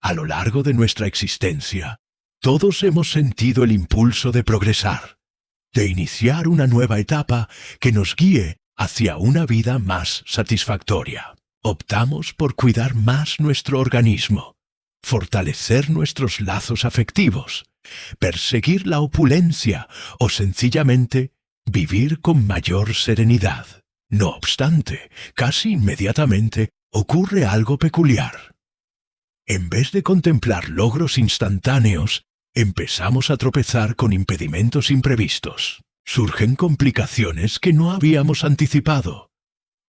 A lo largo de nuestra existencia, todos hemos sentido el impulso de progresar, de iniciar una nueva etapa que nos guíe hacia una vida más satisfactoria. Optamos por cuidar más nuestro organismo, fortalecer nuestros lazos afectivos, perseguir la opulencia o sencillamente vivir con mayor serenidad. No obstante, casi inmediatamente ocurre algo peculiar. En vez de contemplar logros instantáneos, empezamos a tropezar con impedimentos imprevistos. Surgen complicaciones que no habíamos anticipado.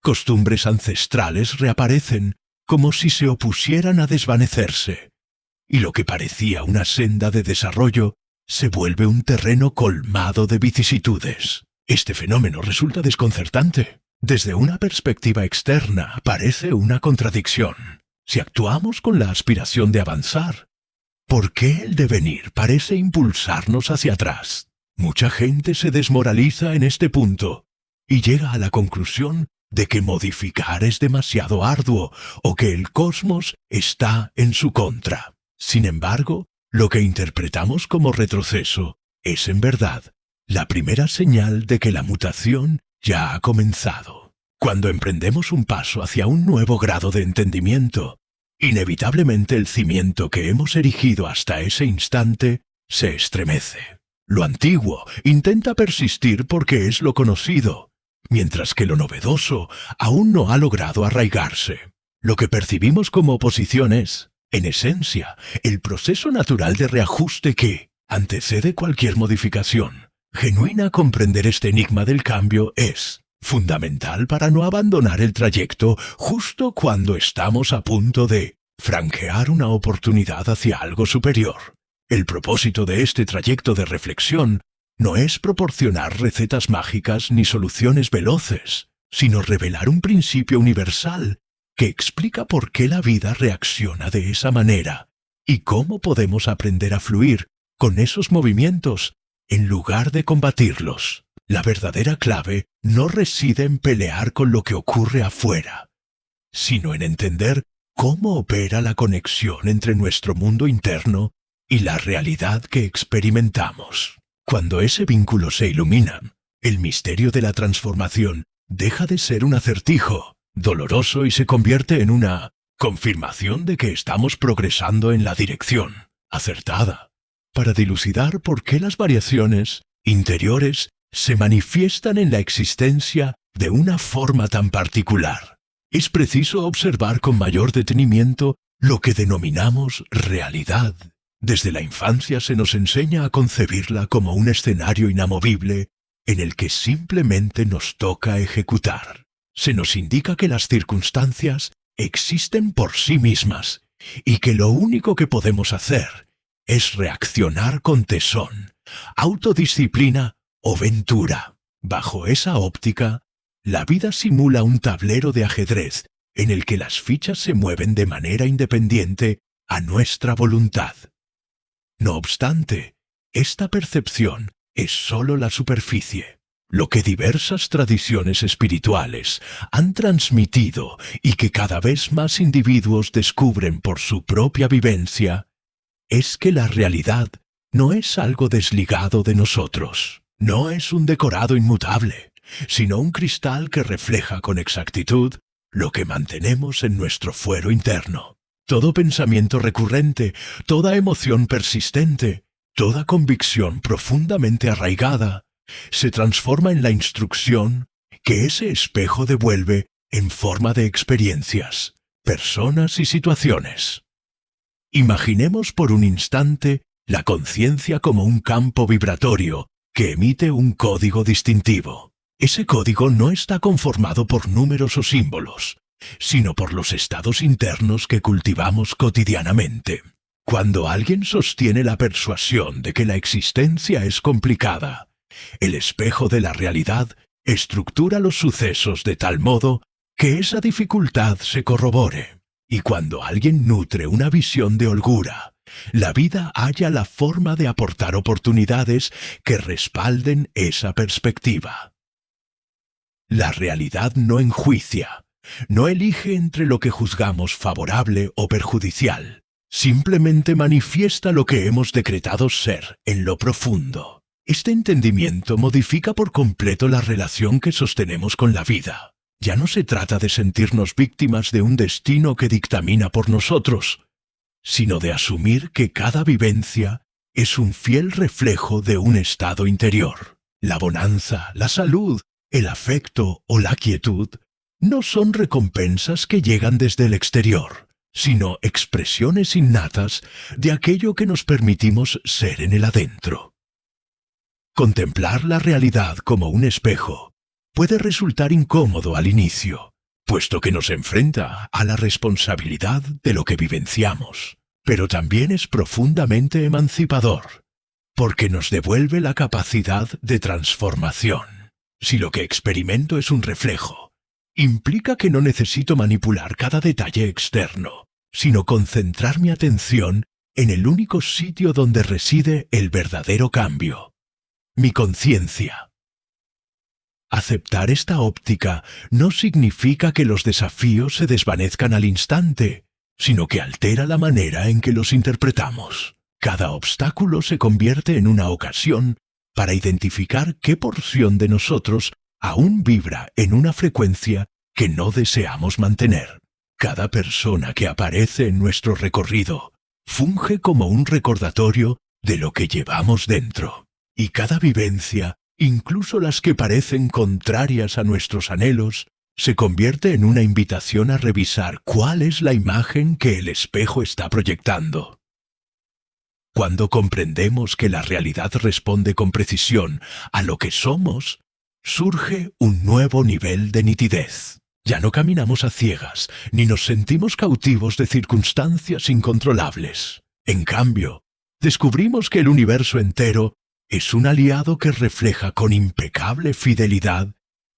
Costumbres ancestrales reaparecen como si se opusieran a desvanecerse, y lo que parecía una senda de desarrollo se vuelve un terreno colmado de vicisitudes. Este fenómeno resulta desconcertante. Desde una perspectiva externa parece una contradicción. Si actuamos con la aspiración de avanzar, ¿por qué el devenir parece impulsarnos hacia atrás? Mucha gente se desmoraliza en este punto y llega a la conclusión de que modificar es demasiado arduo o que el cosmos está en su contra. Sin embargo, lo que interpretamos como retroceso es en verdad la primera señal de que la mutación ya ha comenzado. Cuando emprendemos un paso hacia un nuevo grado de entendimiento, inevitablemente el cimiento que hemos erigido hasta ese instante se estremece. Lo antiguo intenta persistir porque es lo conocido, mientras que lo novedoso aún no ha logrado arraigarse. Lo que percibimos como oposición es, en esencia, el proceso natural de reajuste que antecede cualquier modificación. Genuina comprender este enigma del cambio es fundamental para no abandonar el trayecto justo cuando estamos a punto de franquear una oportunidad hacia algo superior. El propósito de este trayecto de reflexión no es proporcionar recetas mágicas ni soluciones veloces, sino revelar un principio universal que explica por qué la vida reacciona de esa manera y cómo podemos aprender a fluir con esos movimientos en lugar de combatirlos. La verdadera clave no reside en pelear con lo que ocurre afuera, sino en entender cómo opera la conexión entre nuestro mundo interno y la realidad que experimentamos. Cuando ese vínculo se ilumina, el misterio de la transformación deja de ser un acertijo doloroso y se convierte en una confirmación de que estamos progresando en la dirección acertada. Para dilucidar por qué las variaciones interiores se manifiestan en la existencia de una forma tan particular, es preciso observar con mayor detenimiento lo que denominamos realidad. Desde la infancia se nos enseña a concebirla como un escenario inamovible en el que simplemente nos toca ejecutar. Se nos indica que las circunstancias existen por sí mismas y que lo único que podemos hacer es reaccionar con tesón, autodisciplina o ventura. Bajo esa óptica, la vida simula un tablero de ajedrez en el que las fichas se mueven de manera independiente a nuestra voluntad. No obstante, esta percepción es sólo la superficie. Lo que diversas tradiciones espirituales han transmitido y que cada vez más individuos descubren por su propia vivencia es que la realidad no es algo desligado de nosotros. No es un decorado inmutable, sino un cristal que refleja con exactitud lo que mantenemos en nuestro fuero interno. Todo pensamiento recurrente, toda emoción persistente, toda convicción profundamente arraigada, se transforma en la instrucción que ese espejo devuelve en forma de experiencias, personas y situaciones. Imaginemos por un instante la conciencia como un campo vibratorio que emite un código distintivo. Ese código no está conformado por números o símbolos, sino por los estados internos que cultivamos cotidianamente. Cuando alguien sostiene la persuasión de que la existencia es complicada, el espejo de la realidad estructura los sucesos de tal modo que esa dificultad se corrobore. Y cuando alguien nutre una visión de holgura, la vida halla la forma de aportar oportunidades que respalden esa perspectiva. La realidad no enjuicia, no elige entre lo que juzgamos favorable o perjudicial. simplemente manifiesta lo que hemos decretado ser en lo profundo. Este entendimiento modifica por completo la relación que sostenemos con la vida. Ya no se trata de sentirnos víctimas de un destino que dictamina por nosotros, sino de asumir que cada vivencia es un fiel reflejo de un estado interior. La bonanza, la salud, el afecto o la quietud no son recompensas que llegan desde el exterior, sino expresiones innatas de aquello que nos permitimos ser en el adentro. Contemplar la realidad como un espejo puede resultar incómodo al inicio, puesto que nos enfrenta a la responsabilidad de lo que vivenciamos, pero también es profundamente emancipador, porque nos devuelve la capacidad de transformación. Si lo que experimento es un reflejo, implica que no necesito manipular cada detalle externo, sino concentrar mi atención en el único sitio donde reside el verdadero cambio: mi conciencia. Aceptar esta óptica no significa que los desafíos se desvanezcan al instante, sino que altera la manera en que los interpretamos. Cada obstáculo se convierte en una ocasión para identificar qué porción de nosotros aún vibra en una frecuencia que no deseamos mantener. Cada persona que aparece en nuestro recorrido funge como un recordatorio de lo que llevamos dentro. Y cada vivencia, incluso las que parecen contrarias a nuestros anhelos, se convierte en una invitación a revisar cuál es la imagen que el espejo está proyectando. Cuando comprendemos que la realidad responde con precisión a lo que somos, surge un nuevo nivel de nitidez. Ya no caminamos a ciegas, ni nos sentimos cautivos de circunstancias incontrolables. En cambio, descubrimos que el universo entero es un aliado que refleja con impecable fidelidad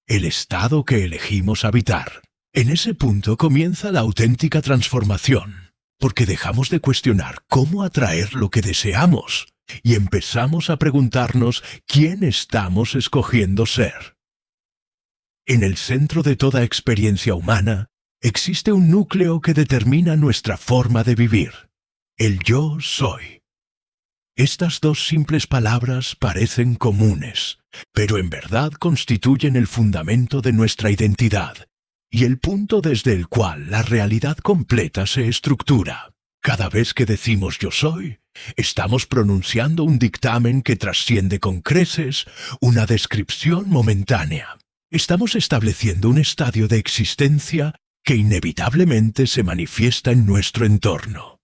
el estado que elegimos habitar. En ese punto comienza la auténtica transformación, porque dejamos de cuestionar cómo atraer lo que deseamos y empezamos a preguntarnos quién estamos escogiendo ser. En el centro de toda experiencia humana existe un núcleo que determina nuestra forma de vivir: el yo soy. Estas dos simples palabras parecen comunes, pero en verdad constituyen el fundamento de nuestra identidad y el punto desde el cual la realidad completa se estructura. Cada vez que decimos yo soy, estamos pronunciando un dictamen que trasciende con creces una descripción momentánea. Estamos estableciendo un estadio de existencia que inevitablemente se manifiesta en nuestro entorno.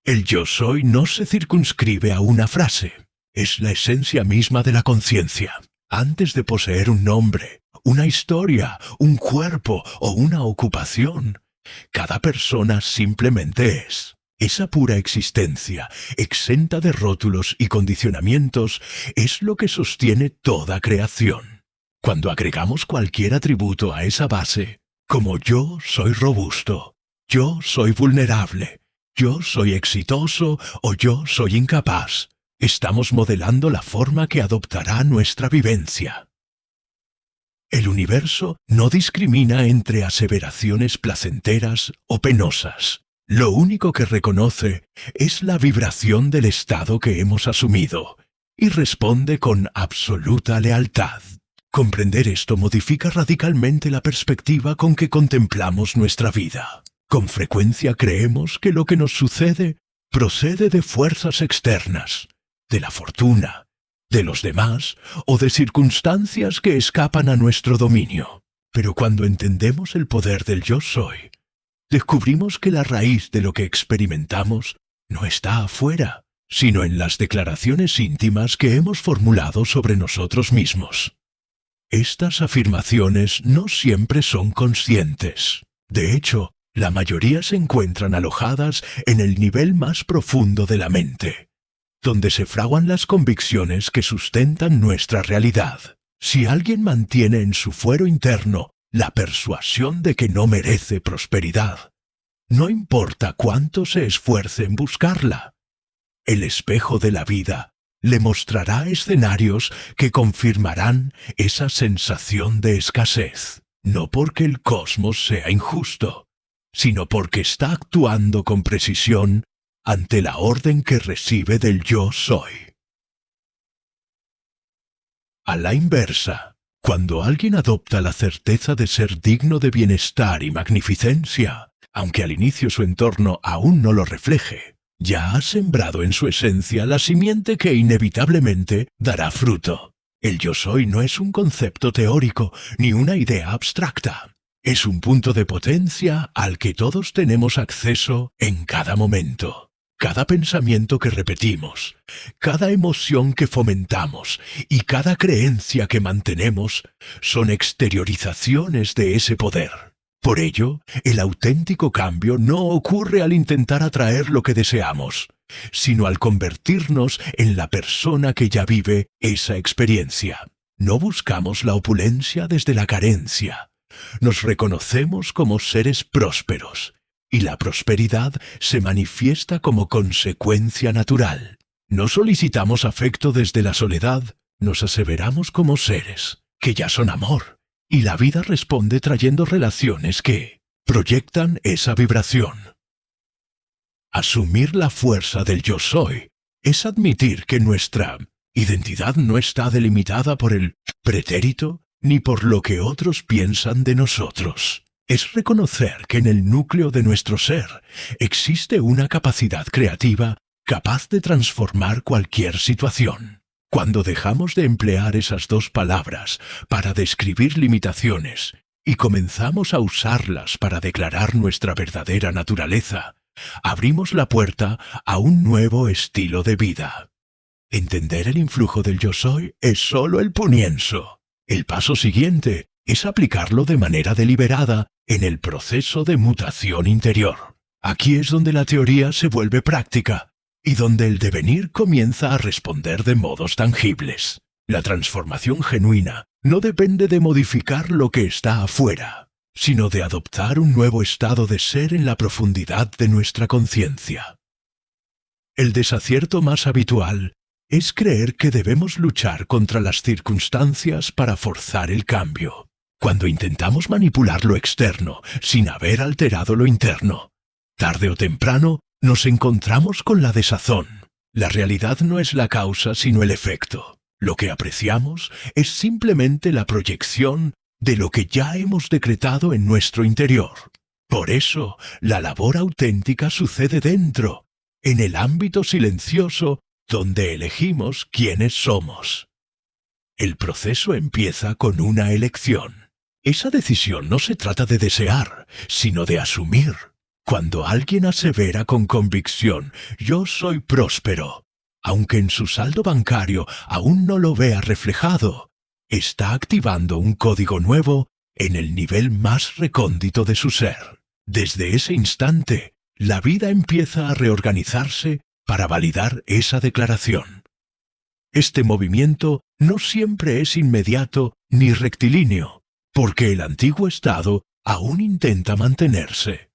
El yo soy no se circunscribe a una frase, es la esencia misma de la conciencia. Antes de poseer un nombre, una historia, un cuerpo o una ocupación, cada persona simplemente es. Esa pura existencia, exenta de rótulos y condicionamientos, es lo que sostiene toda creación. Cuando agregamos cualquier atributo a esa base, como yo soy robusto, yo soy vulnerable, yo soy exitoso o yo soy incapaz, estamos modelando la forma que adoptará nuestra vivencia. El universo no discrimina entre aseveraciones placenteras o penosas. Lo único que reconoce es la vibración del estado que hemos asumido y responde con absoluta lealtad. Comprender esto modifica radicalmente la perspectiva con que contemplamos nuestra vida. Con frecuencia creemos que lo que nos sucede procede de fuerzas externas, de la fortuna, de los demás o de circunstancias que escapan a nuestro dominio. Pero cuando entendemos el poder del yo soy, descubrimos que la raíz de lo que experimentamos no está afuera, sino en las declaraciones íntimas que hemos formulado sobre nosotros mismos. Estas afirmaciones no siempre son conscientes. De hecho, la mayoría se encuentran alojadas en el nivel más profundo de la mente, donde se fraguan las convicciones que sustentan nuestra realidad. Si alguien mantiene en su fuero interno la persuasión de que no merece prosperidad, no importa cuánto se esfuerce en buscarla, el espejo de la vida le mostrará escenarios que confirmarán esa sensación de escasez, no porque el cosmos sea injusto, sino porque está actuando con precisión ante la orden que recibe del yo soy. A la inversa, cuando alguien adopta la certeza de ser digno de bienestar y magnificencia, aunque al inicio su entorno aún no lo refleje, ya ha sembrado en su esencia la simiente que inevitablemente dará fruto. El yo soy no es un concepto teórico ni una idea abstracta. Es un punto de potencia al que todos tenemos acceso en cada momento. Cada pensamiento que repetimos, cada emoción que fomentamos y cada creencia que mantenemos son exteriorizaciones de ese poder. Por ello, el auténtico cambio no ocurre al intentar atraer lo que deseamos, sino al convertirnos en la persona que ya vive esa experiencia. No buscamos la opulencia desde la carencia. Nos reconocemos como seres prósperos, y la prosperidad se manifiesta como consecuencia natural. No solicitamos afecto desde la soledad, nos aseveramos como seres que ya son amor, y la vida responde trayendo relaciones que proyectan esa vibración. Asumir la fuerza del yo soy es admitir que nuestra identidad no está delimitada por el pretérito ni por lo que otros piensan de nosotros. Es reconocer que en el núcleo de nuestro ser existe una capacidad creativa capaz de transformar cualquier situación. Cuando dejamos de emplear esas dos palabras para describir limitaciones y comenzamos a usarlas para declarar nuestra verdadera naturaleza, abrimos la puerta a un nuevo estilo de vida. Entender el influjo del yo soy es solo el comienzo. El paso siguiente es aplicarlo de manera deliberada en el proceso de mutación interior. Aquí es donde la teoría se vuelve práctica y donde el devenir comienza a responder de modos tangibles. La transformación genuina no depende de modificar lo que está afuera, sino de adoptar un nuevo estado de ser en la profundidad de nuestra conciencia. El desacierto más habitual es creer que debemos luchar contra las circunstancias para forzar el cambio. Cuando intentamos manipular lo externo sin haber alterado lo interno, tarde o temprano nos encontramos con la desazón. La realidad no es la causa sino el efecto. Lo que apreciamos es simplemente la proyección de lo que ya hemos decretado en nuestro interior. Por eso, la labor auténtica sucede dentro, en el ámbito silencioso donde elegimos quiénes somos. El proceso empieza con una elección. Esa decisión no se trata de desear, sino de asumir. Cuando alguien asevera con convicción, yo soy próspero, aunque en su saldo bancario aún no lo vea reflejado, está activando un código nuevo en el nivel más recóndito de su ser. Desde ese instante, la vida empieza a reorganizarse para validar esa declaración. Este movimiento no siempre es inmediato ni rectilíneo, porque el antiguo estado aún intenta mantenerse.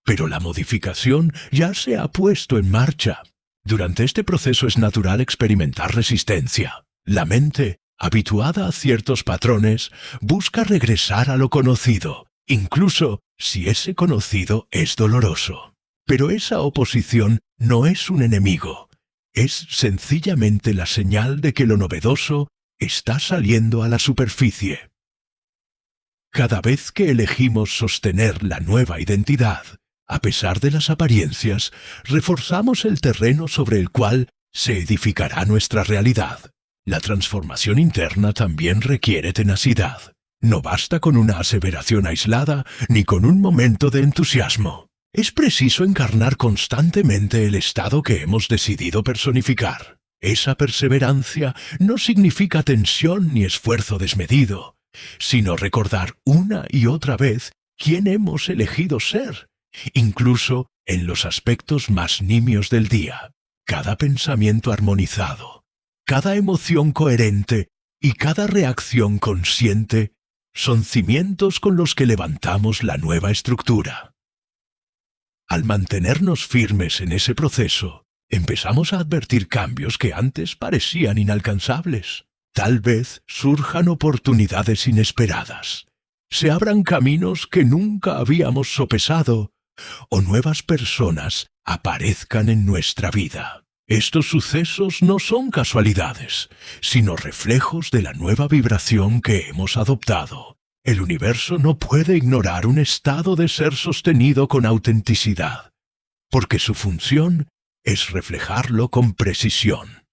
Pero la modificación ya se ha puesto en marcha. Durante este proceso es natural experimentar resistencia. La mente, habituada a ciertos patrones, busca regresar a lo conocido, incluso si ese conocido es doloroso. Pero esa oposición no es un enemigo, es sencillamente la señal de que lo novedoso está saliendo a la superficie. Cada vez que elegimos sostener la nueva identidad, a pesar de las apariencias, reforzamos el terreno sobre el cual se edificará nuestra realidad. La transformación interna también requiere tenacidad. No basta con una aseveración aislada ni con un momento de entusiasmo. Es preciso encarnar constantemente el estado que hemos decidido personificar. Esa perseverancia no significa tensión ni esfuerzo desmedido, sino recordar una y otra vez quién hemos elegido ser, incluso en los aspectos más nimios del día. Cada pensamiento armonizado, cada emoción coherente y cada reacción consciente son cimientos con los que levantamos la nueva estructura. Al mantenernos firmes en ese proceso, empezamos a advertir cambios que antes parecían inalcanzables. Tal vez surjan oportunidades inesperadas. Se abran caminos que nunca habíamos sopesado o nuevas personas aparezcan en nuestra vida. Estos sucesos no son casualidades, sino reflejos de la nueva vibración que hemos adoptado. El universo no puede ignorar un estado de ser sostenido con autenticidad, porque su función es reflejarlo con precisión.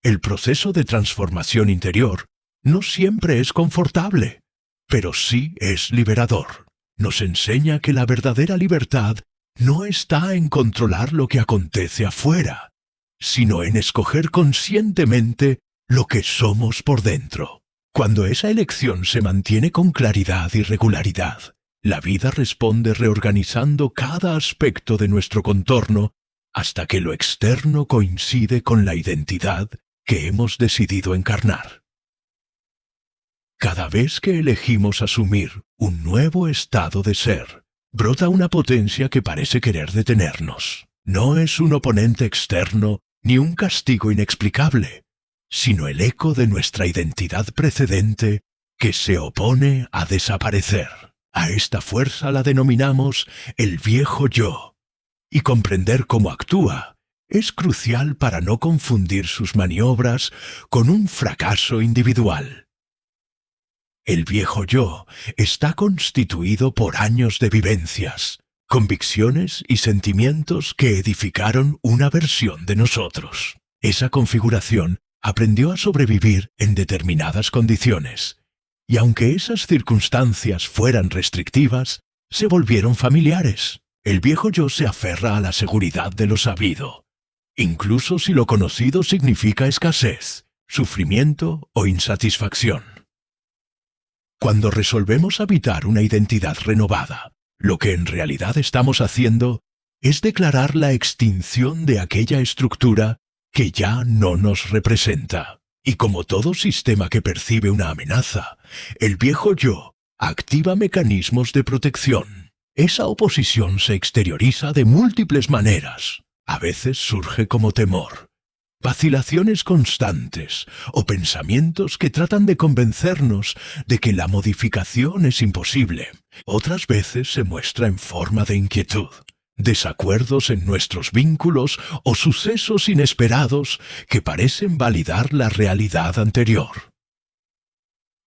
El proceso de transformación interior no siempre es confortable, pero sí es liberador. Nos enseña que la verdadera libertad no está en controlar lo que acontece afuera, sino en escoger conscientemente lo que somos por dentro. Cuando esa elección se mantiene con claridad y regularidad, la vida responde reorganizando cada aspecto de nuestro contorno hasta que lo externo coincide con la identidad que hemos decidido encarnar. Cada vez que elegimos asumir un nuevo estado de ser, brota una potencia que parece querer detenernos. No es un oponente externo ni un castigo inexplicable, sino el eco de nuestra identidad precedente que se opone a desaparecer. A esta fuerza la denominamos el viejo yo, y comprender cómo actúa es crucial para no confundir sus maniobras con un fracaso individual. El viejo yo está constituido por años de vivencias, convicciones y sentimientos que edificaron una versión de nosotros. Esa configuración aprendió a sobrevivir en determinadas condiciones, y aunque esas circunstancias fueran restrictivas, se volvieron familiares. El viejo yo se aferra a la seguridad de lo sabido, incluso si lo conocido significa escasez, sufrimiento o insatisfacción. Cuando resolvemos habitar una identidad renovada, lo que en realidad estamos haciendo es declarar la extinción de aquella estructura que ya no nos representa. Y como todo sistema que percibe una amenaza, el viejo yo activa mecanismos de protección. Esa oposición se exterioriza de múltiples maneras. A veces surge como temor, vacilaciones constantes o pensamientos que tratan de convencernos de que la modificación es imposible. Otras veces se muestra en forma de inquietud, desacuerdos en nuestros vínculos o sucesos inesperados que parecen validar la realidad anterior.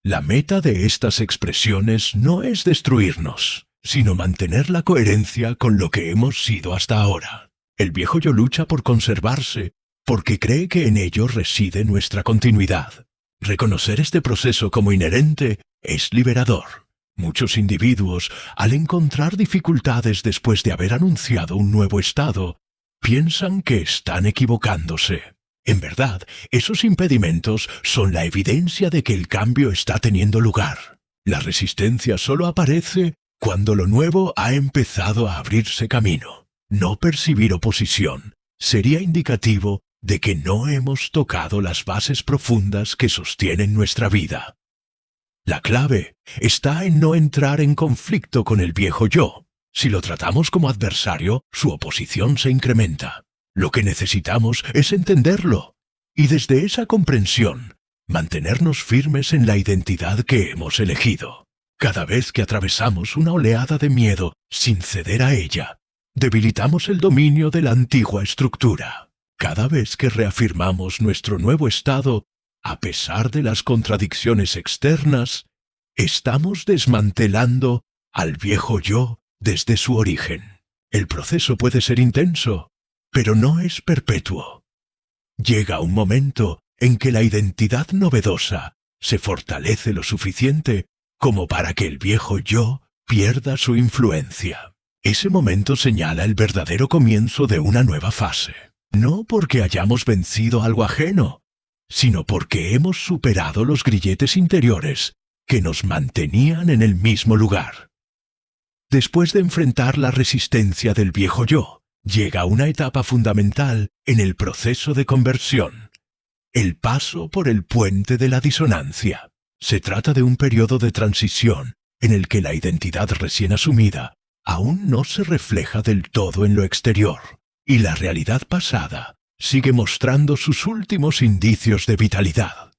La meta de estas expresiones no es destruirnos, sino mantener la coherencia con lo que hemos sido hasta ahora. El viejo yo lucha por conservarse porque cree que en ello reside nuestra continuidad. Reconocer este proceso como inherente es liberador. Muchos individuos, al encontrar dificultades después de haber anunciado un nuevo estado, piensan que están equivocándose. En verdad, esos impedimentos son la evidencia de que el cambio está teniendo lugar. La resistencia solo aparece cuando lo nuevo ha empezado a abrirse camino. No percibir oposición sería indicativo de que no hemos tocado las bases profundas que sostienen nuestra vida. La clave está en no entrar en conflicto con el viejo yo. Si lo tratamos como adversario, su oposición se incrementa. Lo que necesitamos es entenderlo, y desde esa comprensión, mantenernos firmes en la identidad que hemos elegido. Cada vez que atravesamos una oleada de miedo sin ceder a ella, debilitamos el dominio de la antigua estructura. Cada vez que reafirmamos nuestro nuevo estado, a pesar de las contradicciones externas, estamos desmantelando al viejo yo desde su origen. El proceso puede ser intenso, pero no es perpetuo. Llega un momento en que la identidad novedosa se fortalece lo suficiente como para que el viejo yo pierda su influencia. Ese momento señala el verdadero comienzo de una nueva fase. No porque hayamos vencido algo ajeno, sino porque hemos superado los grilletes interiores que nos mantenían en el mismo lugar. Después de enfrentar la resistencia del viejo yo, llega una etapa fundamental en el proceso de conversión: el paso por el puente de la disonancia. Se trata de un periodo de transición en el que la identidad recién asumida aún no se refleja del todo en lo exterior, y la realidad pasada sigue mostrando sus últimos indicios de vitalidad.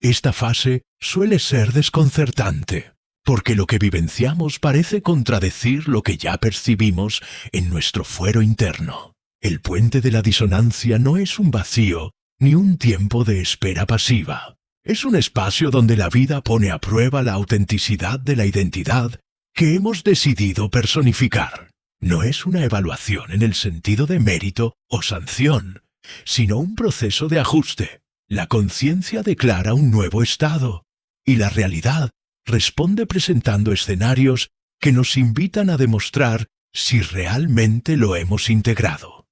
Esta fase suele ser desconcertante. porque lo que vivenciamos parece contradecir lo que ya percibimos en nuestro fuero interno. El puente de la disonancia no es un vacío ni un tiempo de espera pasiva. Es un espacio donde la vida pone a prueba la autenticidad de la identidad que hemos decidido personificar. No es una evaluación en el sentido de mérito o sanción, sino un proceso de ajuste. La conciencia declara un nuevo estado, y la realidad responde presentando escenarios que nos invitan a demostrar si realmente lo hemos integrado.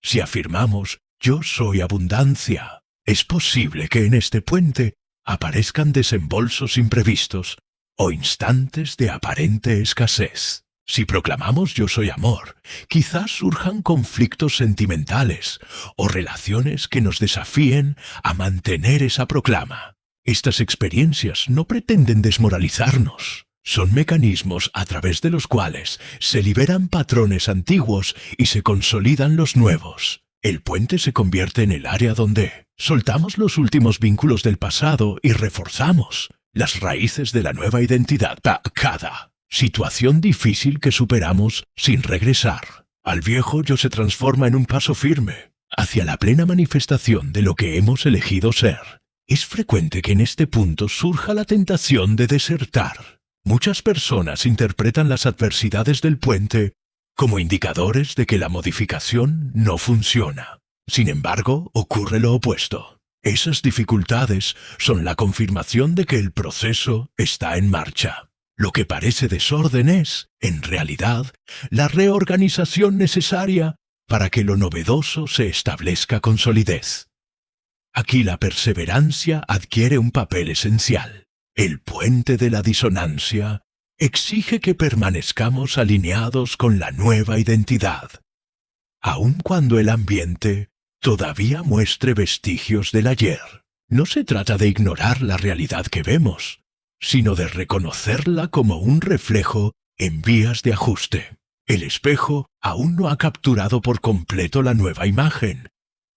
Si afirmamos «yo soy abundancia», es posible que en este puente aparezcan desembolsos imprevistos o instantes de aparente escasez. Si proclamamos «yo soy amor», quizás surjan conflictos sentimentales o relaciones que nos desafíen a mantener esa proclama. Estas experiencias no pretenden desmoralizarnos. Son mecanismos a través de los cuales se liberan patrones antiguos y se consolidan los nuevos. El puente se convierte en el área donde soltamos los últimos vínculos del pasado y reforzamos las raíces de la nueva identidad. Cada situación difícil que superamos sin regresar al viejo yo se transforma en un paso firme hacia la plena manifestación de lo que hemos elegido ser. Es frecuente que en este punto surja la tentación de desertar. Muchas personas interpretan las adversidades del puente como indicadores de que la modificación no funciona. Sin embargo, ocurre lo opuesto. Esas dificultades son la confirmación de que el proceso está en marcha. Lo que parece desorden es, en realidad, la reorganización necesaria para que lo novedoso se establezca con solidez. Aquí la perseverancia adquiere un papel esencial. El puente de la disonancia exige que permanezcamos alineados con la nueva identidad, aun cuando el ambiente todavía muestre vestigios del ayer. No se trata de ignorar la realidad que vemos, sino de reconocerla como un reflejo en vías de ajuste. El espejo aún no ha capturado por completo la nueva imagen,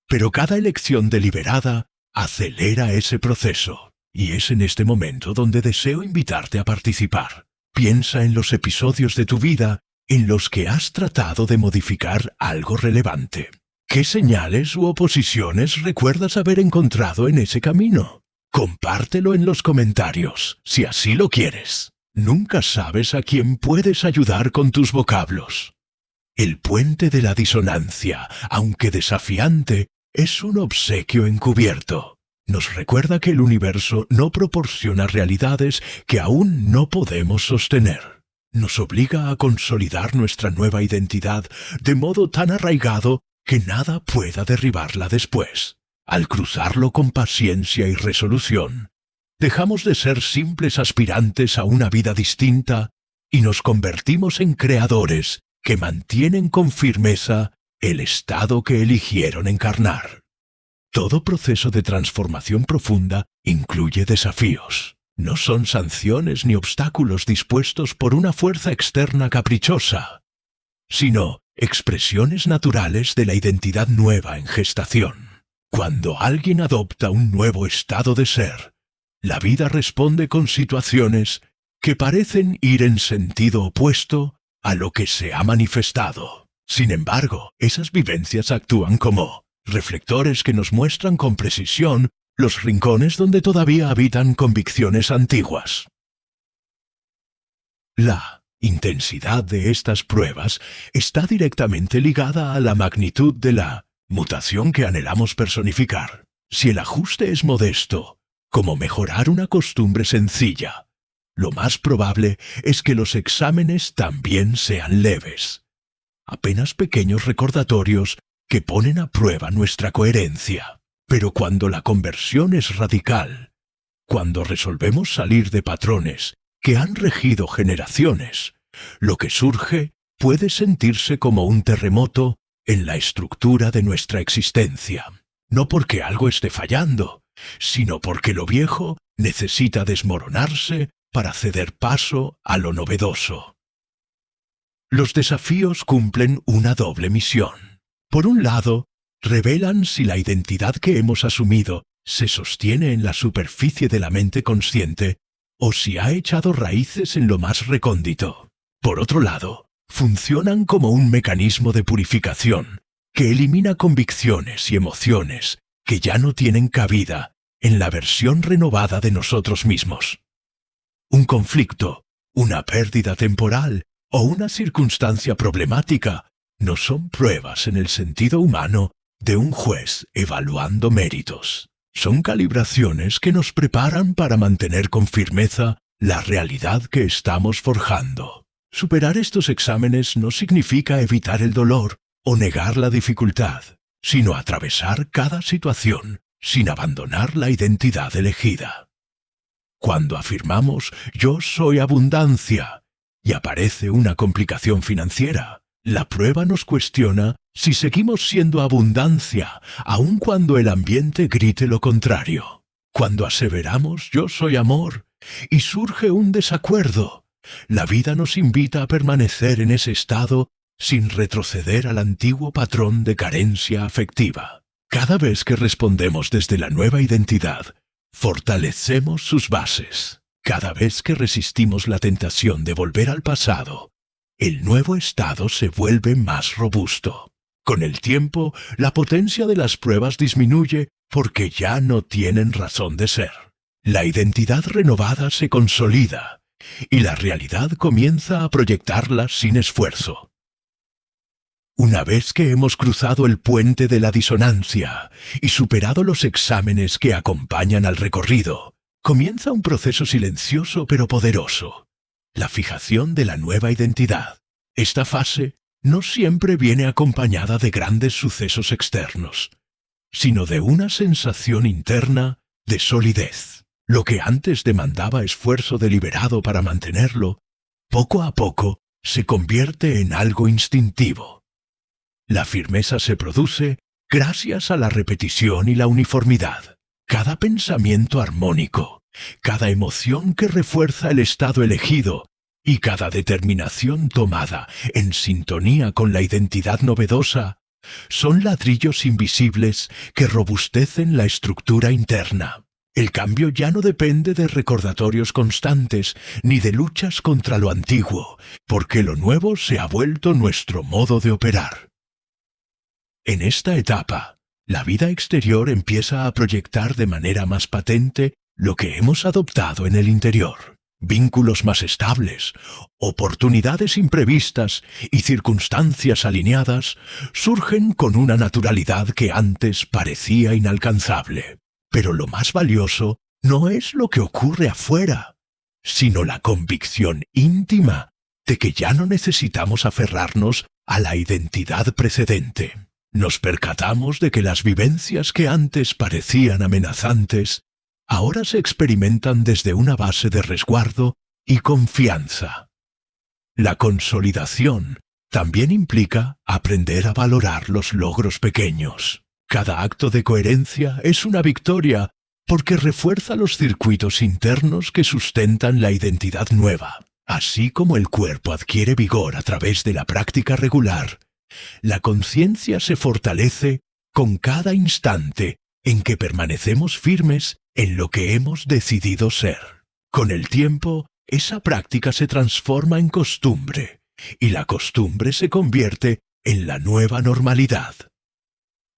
pero cada elección deliberada acelera ese proceso. Y es en este momento donde deseo invitarte a participar. Piensa en los episodios de tu vida en los que has tratado de modificar algo relevante. ¿Qué señales u oposiciones recuerdas haber encontrado en ese camino? Compártelo en los comentarios, si así lo quieres. Nunca sabes a quién puedes ayudar con tus vocablos. El puente de la disonancia, aunque desafiante, es un obsequio encubierto. Nos recuerda que el universo no proporciona realidades que aún no podemos sostener. Nos obliga a consolidar nuestra nueva identidad de modo tan arraigado que nada pueda derribarla después. Al cruzarlo con paciencia y resolución, dejamos de ser simples aspirantes a una vida distinta y nos convertimos en creadores que mantienen con firmeza el estado que eligieron encarnar. Todo proceso de transformación profunda incluye desafíos. No son sanciones ni obstáculos dispuestos por una fuerza externa caprichosa, sino expresiones naturales de la identidad nueva en gestación. Cuando alguien adopta un nuevo estado de ser, la vida responde con situaciones que parecen ir en sentido opuesto a lo que se ha manifestado. Sin embargo, esas vivencias actúan como reflectores que nos muestran con precisión los rincones donde todavía habitan convicciones antiguas. La intensidad de estas pruebas está directamente ligada a la magnitud de la mutación que anhelamos personificar. Si el ajuste es modesto, como mejorar una costumbre sencilla, lo más probable es que los exámenes también sean leves. Apenas pequeños recordatorios que ponen a prueba nuestra coherencia. Pero cuando la conversión es radical, cuando resolvemos salir de patrones que han regido generaciones, lo que surge puede sentirse como un terremoto en la estructura de nuestra existencia. No porque algo esté fallando, sino porque lo viejo necesita desmoronarse para ceder paso a lo novedoso. Los desafíos cumplen una doble misión. Por un lado, revelan si la identidad que hemos asumido se sostiene en la superficie de la mente consciente o si ha echado raíces en lo más recóndito. Por otro lado, funcionan como un mecanismo de purificación que elimina convicciones y emociones que ya no tienen cabida en la versión renovada de nosotros mismos. Un conflicto, una pérdida temporal o una circunstancia problemática no son pruebas en el sentido humano de un juez evaluando méritos. Son calibraciones que nos preparan para mantener con firmeza la realidad que estamos forjando. Superar estos exámenes no significa evitar el dolor o negar la dificultad, sino atravesar cada situación sin abandonar la identidad elegida. Cuando afirmamos «yo soy abundancia» y aparece una complicación financiera, la prueba nos cuestiona si seguimos siendo abundancia, aun cuando el ambiente grite lo contrario. Cuando aseveramos «yo soy amor» y surge un desacuerdo, la vida nos invita a permanecer en ese estado sin retroceder al antiguo patrón de carencia afectiva. Cada vez que respondemos desde la nueva identidad, fortalecemos sus bases. Cada vez que resistimos la tentación de volver al pasado, el nuevo estado se vuelve más robusto. Con el tiempo, la potencia de las pruebas disminuye porque ya no tienen razón de ser. La identidad renovada se consolida y la realidad comienza a proyectarla sin esfuerzo. Una vez que hemos cruzado el puente de la disonancia y superado los exámenes que acompañan al recorrido, comienza un proceso silencioso pero poderoso: la fijación de la nueva identidad. Esta fase no siempre viene acompañada de grandes sucesos externos, sino de una sensación interna de solidez. Lo que antes demandaba esfuerzo deliberado para mantenerlo, poco a poco se convierte en algo instintivo. La firmeza se produce gracias a la repetición y la uniformidad. Cada pensamiento armónico, cada emoción que refuerza el estado elegido y cada determinación tomada en sintonía con la identidad novedosa son ladrillos invisibles que robustecen la estructura interna. El cambio ya no depende de recordatorios constantes ni de luchas contra lo antiguo, porque lo nuevo se ha vuelto nuestro modo de operar. En esta etapa, la vida exterior empieza a proyectar de manera más patente lo que hemos adoptado en el interior. Vínculos más estables, oportunidades imprevistas y circunstancias alineadas surgen con una naturalidad que antes parecía inalcanzable. Pero lo más valioso no es lo que ocurre afuera, sino la convicción íntima de que ya no necesitamos aferrarnos a la identidad precedente. Nos percatamos de que las vivencias que antes parecían amenazantes ahora se experimentan desde una base de resguardo y confianza. La consolidación también implica aprender a valorar los logros pequeños. Cada acto de coherencia es una victoria porque refuerza los circuitos internos que sustentan la identidad nueva. Así como el cuerpo adquiere vigor a través de la práctica regular, la conciencia se fortalece con cada instante en que permanecemos firmes en lo que hemos decidido ser. Con el tiempo, esa práctica se transforma en costumbre, y la costumbre se convierte en la nueva normalidad.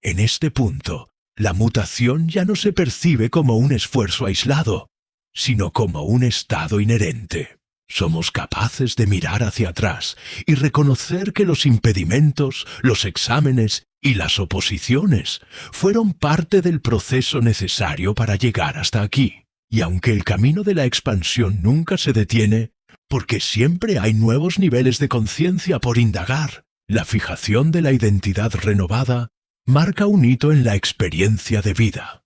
En este punto, la mutación ya no se percibe como un esfuerzo aislado, sino como un estado inherente. Somos capaces de mirar hacia atrás y reconocer que los impedimentos, los exámenes y las oposiciones fueron parte del proceso necesario para llegar hasta aquí. Y aunque el camino de la expansión nunca se detiene, porque siempre hay nuevos niveles de conciencia por indagar, la fijación de la identidad renovada marca un hito en la experiencia de vida.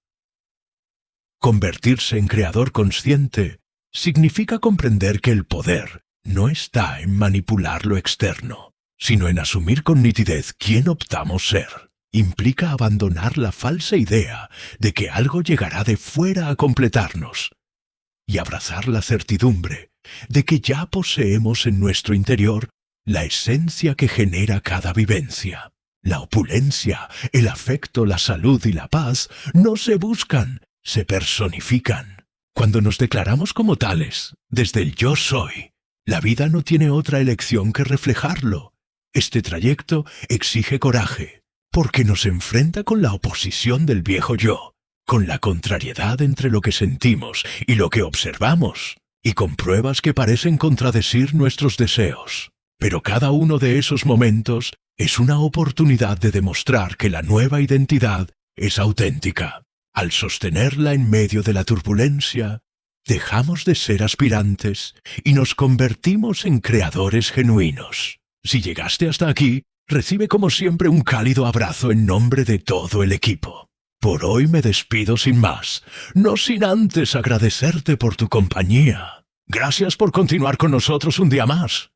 Convertirse en creador consciente significa comprender que el poder no está en manipular lo externo, sino en asumir con nitidez quién optamos ser. Implica abandonar la falsa idea de que algo llegará de fuera a completarnos y abrazar la certidumbre de que ya poseemos en nuestro interior la esencia que genera cada vivencia. La opulencia, el afecto, la salud y la paz no se buscan, se personifican. Cuando nos declaramos como tales, desde el yo soy, la vida no tiene otra elección que reflejarlo. Este trayecto exige coraje, porque nos enfrenta con la oposición del viejo yo, con la contrariedad entre lo que sentimos y lo que observamos, y con pruebas que parecen contradecir nuestros deseos. Pero cada uno de esos momentos es una oportunidad de demostrar que la nueva identidad es auténtica. Al sostenerla en medio de la turbulencia, dejamos de ser aspirantes y nos convertimos en creadores genuinos. Si llegaste hasta aquí, recibe como siempre un cálido abrazo en nombre de todo el equipo. Por hoy me despido sin más, no sin antes agradecerte por tu compañía. Gracias por continuar con nosotros un día más.